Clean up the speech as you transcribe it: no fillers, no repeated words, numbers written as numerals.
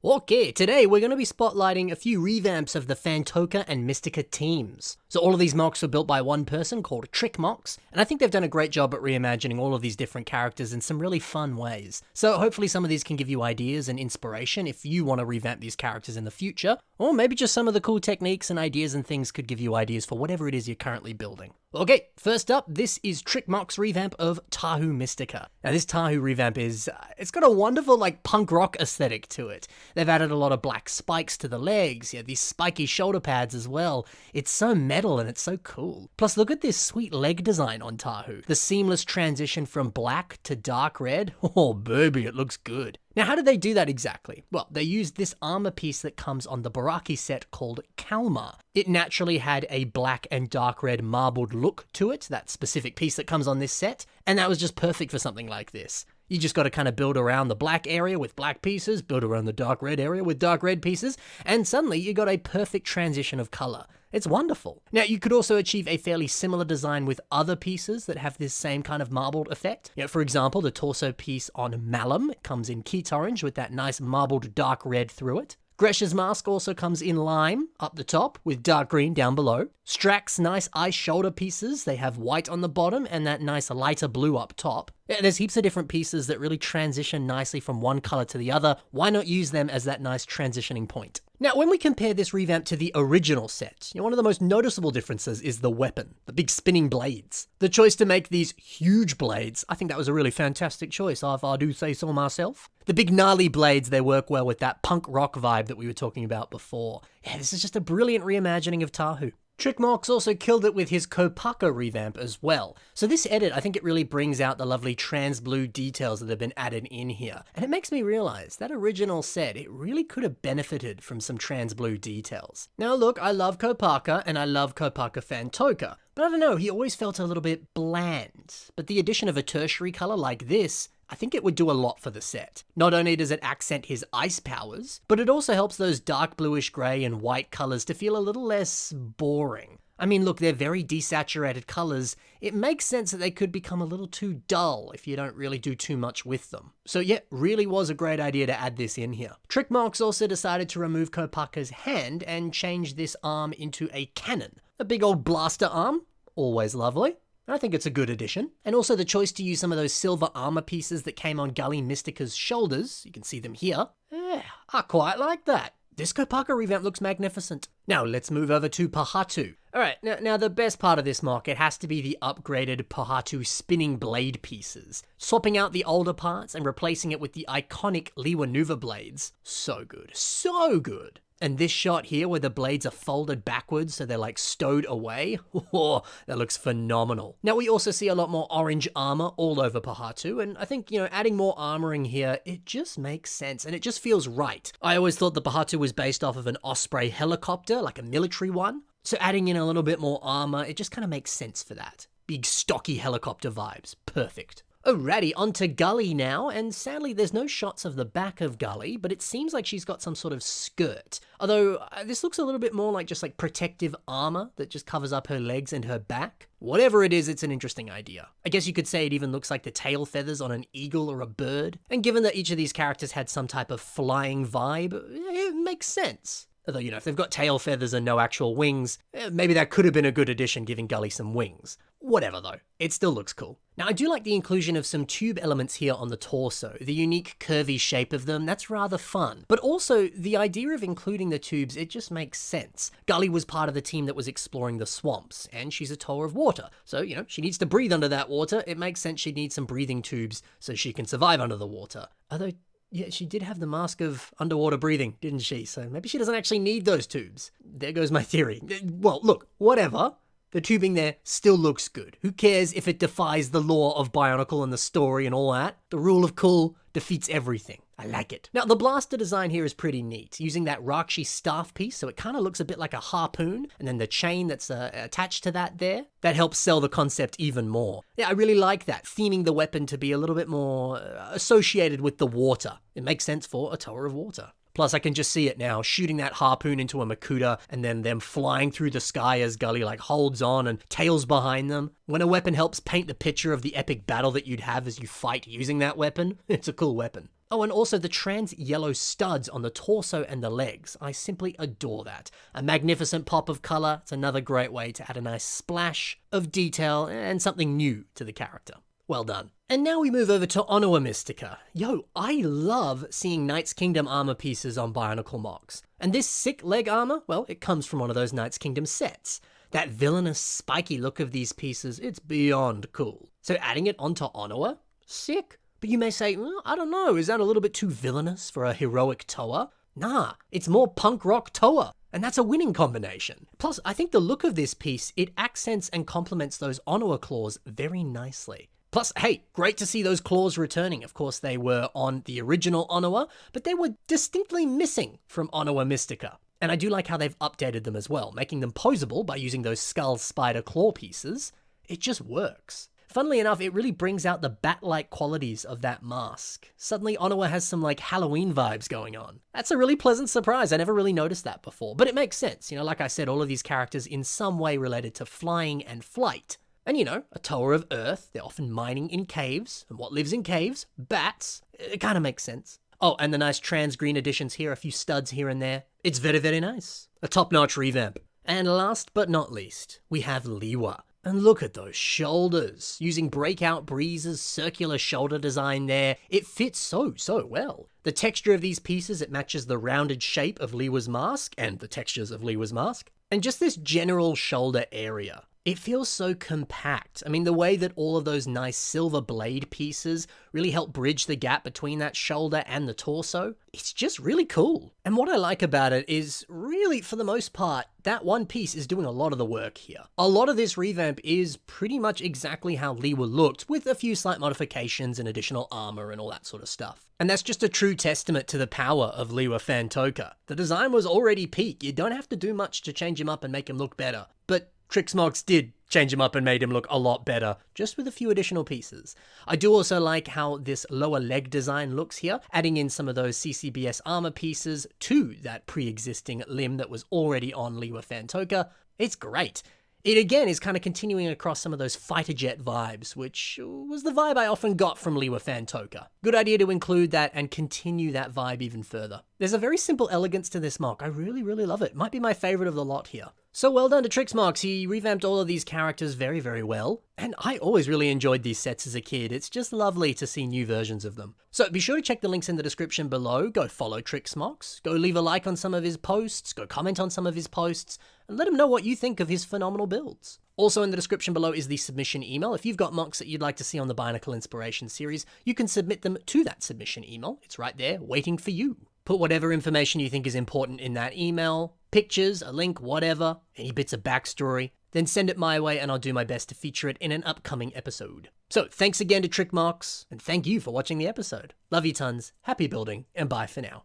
Okay, today we're going to be spotlighting a few revamps of the Phantoka and Mistika teams. So all of these mocks were built by one person called Trick Mocks, and I think they've done a great job at reimagining all of these different characters in some really fun ways. So hopefully some of these can give you ideas and inspiration if you want to revamp these characters in the future, or maybe just some of the cool techniques and ideas and things could give you ideas for whatever it is you're currently building. Okay, first up, this is Trick Mock's revamp of Tahu Mistika. Now this Tahu revamp is, it's got a wonderful punk rock aesthetic to it. They've added a lot of black spikes to the legs, these spiky shoulder pads as well. It's so metal and it's so cool. Plus look at this sweet leg design on Tahu. The seamless transition from black to dark red. Oh baby, it looks good. Now how did they do that exactly? Well, they used this armor piece that comes on the Baraki set called Kalmar. It naturally had a black and dark red marbled look to it, that specific piece that comes on this set, and that was just perfect for something like this. You just got to kind of build around the black area with black pieces, build around the dark red area with dark red pieces, and suddenly you got a perfect transition of color. It's wonderful. Now, you could also achieve a fairly similar design with other pieces that have this same kind of marbled effect. For example, the torso piece on Malum comes in Keat Orange with that nice marbled dark red through it. Gresh's mask also comes in lime up the top with dark green down below. Strax's nice ice shoulder pieces, they have white on the bottom and that nice lighter blue up top. There's heaps of different pieces that really transition nicely from one color to the other. Why not use them as that nice transitioning point? Now, when we compare this revamp to the original set, one of the most noticeable differences is the weapon, the big spinning blades. The choice to make these huge blades, I think that was a really fantastic choice, if I do say so myself. The big gnarly blades, they work well with that punk rock vibe that we were talking about before. Yeah, this is just a brilliant reimagining of Tahu. Trick Mocks also killed it with his Kopaka revamp as well. So this edit, I think it really brings out the lovely trans blue details that have been added in here. And it makes me realize that original set, it really could have benefited from some trans blue details. Now look, I love Kopaka and I love Kopaka Phantoka, but I don't know, he always felt a little bit bland. But the addition of a tertiary color like this, I think it would do a lot for the set. Not only does it accent his ice powers, but it also helps those dark bluish grey and white colors to feel a little less boring. I mean, look, they're very desaturated colors. It makes sense that they could become a little too dull if you don't really do too much with them. So yeah, really was a great idea to add this in here. Trick Mocks also decided to remove Kopaka's hand and change this arm into a cannon. A big old blaster arm, always lovely. I think it's a good addition. And also the choice to use some of those silver armor pieces that came on Gully Mistika's shoulders, you can see them here. Yeah, I quite like that. This Kopaka revamp looks magnificent. Now let's move over to Patu. Alright, now the best part of this mock, it has to be the upgraded Patu spinning blade pieces. Swapping out the older parts and replacing it with the iconic Liwanuva blades. So good, so good. And this shot here where the blades are folded backwards so they're stowed away, oh, that looks phenomenal. Now we also see a lot more orange armor all over Patu, and I think, adding more armoring here, it just makes sense and it just feels right. I always thought the Patu was based off of an Osprey helicopter, like a military one, so adding in a little bit more armor, it just kind of makes sense for that. Big stocky helicopter vibes, perfect. Alrighty, on to Gully now, and sadly there's no shots of the back of Gully, but it seems like she's got some sort of skirt. Although, this looks a little bit more like just protective armor that just covers up her legs and her back. Whatever it is, it's an interesting idea. I guess you could say it even looks like the tail feathers on an eagle or a bird, and given that each of these characters had some type of flying vibe, it makes sense. Although, if they've got tail feathers and no actual wings, maybe that could have been a good addition giving Gully some wings. Whatever though, it still looks cool. Now I do like the inclusion of some tube elements here on the torso, the unique curvy shape of them, that's rather fun. But also, the idea of including the tubes, it just makes sense. Gully was part of the team that was exploring the swamps, and she's a Toa of water. So, she needs to breathe under that water, it makes sense she'd need some breathing tubes so she can survive under the water. Although, yeah, she did have the mask of underwater breathing, didn't she? So maybe she doesn't actually need those tubes. There goes my theory. Well, look, whatever. The tubing there still looks good. Who cares if it defies the law of Bionicle and the story and all that? The rule of cool defeats everything. I like it. Now, the blaster design here is pretty neat, using that Rakshi staff piece, so it kind of looks a bit like a harpoon, and then the chain that's attached to that there. That helps sell the concept even more. Yeah, I really like that, theming the weapon to be a little bit more associated with the water. It makes sense for a Toa of water. Plus, I can just see it now, shooting that harpoon into a Makuta, and then them flying through the sky as Gully holds on and tails behind them. When a weapon helps paint the picture of the epic battle that you'd have as you fight using that weapon, it's a cool weapon. Oh, and also the trans yellow studs on the torso and the legs. I simply adore that. A magnificent pop of color. It's another great way to add a nice splash of detail and something new to the character. Well done. And now we move over to Onoa Mistika. Yo, I love seeing Knights Kingdom armor pieces on Bionicle mocks. And this sick leg armor, well, it comes from one of those Knights Kingdom sets. That villainous, spiky look of these pieces, it's beyond cool. So adding it onto Onoa? Sick. But you may say, I don't know, is that a little bit too villainous for a heroic Toa? Nah, it's more punk rock Toa. And that's a winning combination. Plus, I think the look of this piece, it accents and complements those Onoa claws very nicely. Plus, hey, great to see those claws returning. Of course, they were on the original Onoa, but they were distinctly missing from Onoa Mistika. And I do like how they've updated them as well, making them posable by using those skull spider claw pieces. It just works. Funnily enough, it really brings out the bat-like qualities of that mask. Suddenly, Onoa has some like Halloween vibes going on. That's a really pleasant surprise. I never really noticed that before, but it makes sense. You know, like I said, all of these characters in some way related to flying and flight. And you know, a Toa of Earth, they're often mining in caves, and what lives in caves? Bats. It kind of makes sense. Oh, and the nice trans green additions here, a few studs here and there. It's very, very nice. A top-notch revamp. And last but not least, we have Liwa. And look at those shoulders. Using Breakout Breeze's circular shoulder design there, it fits so well. The texture of these pieces, it matches the rounded shape of Liwa's mask and the textures of Liwa's mask. And just this general shoulder area. It feels so compact. I mean, the way that all of those nice silver blade pieces really help bridge the gap between that shoulder and the torso, it's just really cool. And what I like about it is really, for the most part, that one piece is doing a lot of the work here. A lot of this revamp is pretty much exactly how Liwa looked, with a few slight modifications and additional armor and all that sort of stuff. And that's just a true testament to the power of Liwa Phantoka. The design was already peak. You don't have to do much to change him up and make him look better. But Trixmox did change him up and made him look a lot better, just with a few additional pieces. I do also like how this lower leg design looks here, adding in some of those CCBS armor pieces to that pre-existing limb that was already on Liwa Phantoka. It's great. It again is kind of continuing across some of those fighter jet vibes, which was the vibe I often got from Liwa Phantoka. Good idea to include that and continue that vibe even further. There's a very simple elegance to this mock. I really love it. Might be my favorite of the lot here. So well done to Trixmox. He revamped all of these characters very well. And I always really enjoyed these sets as a kid. It's just lovely to see new versions of them. So be sure to check the links in the description below. Go follow Trixmox. Go leave a like on some of his posts. Go comment on some of his posts. And let him know what you think of his phenomenal builds. Also in the description below is the submission email. If you've got mocks that you'd like to see on the Bionicle Inspiration series, you can submit them to that submission email. It's right there, waiting for you. Put whatever information you think is important in that email, pictures, a link, whatever, any bits of backstory, then send it my way and I'll do my best to feature it in an upcoming episode. So thanks again to Trixmox, and thank you for watching the episode. Love you tons, happy building, and bye for now.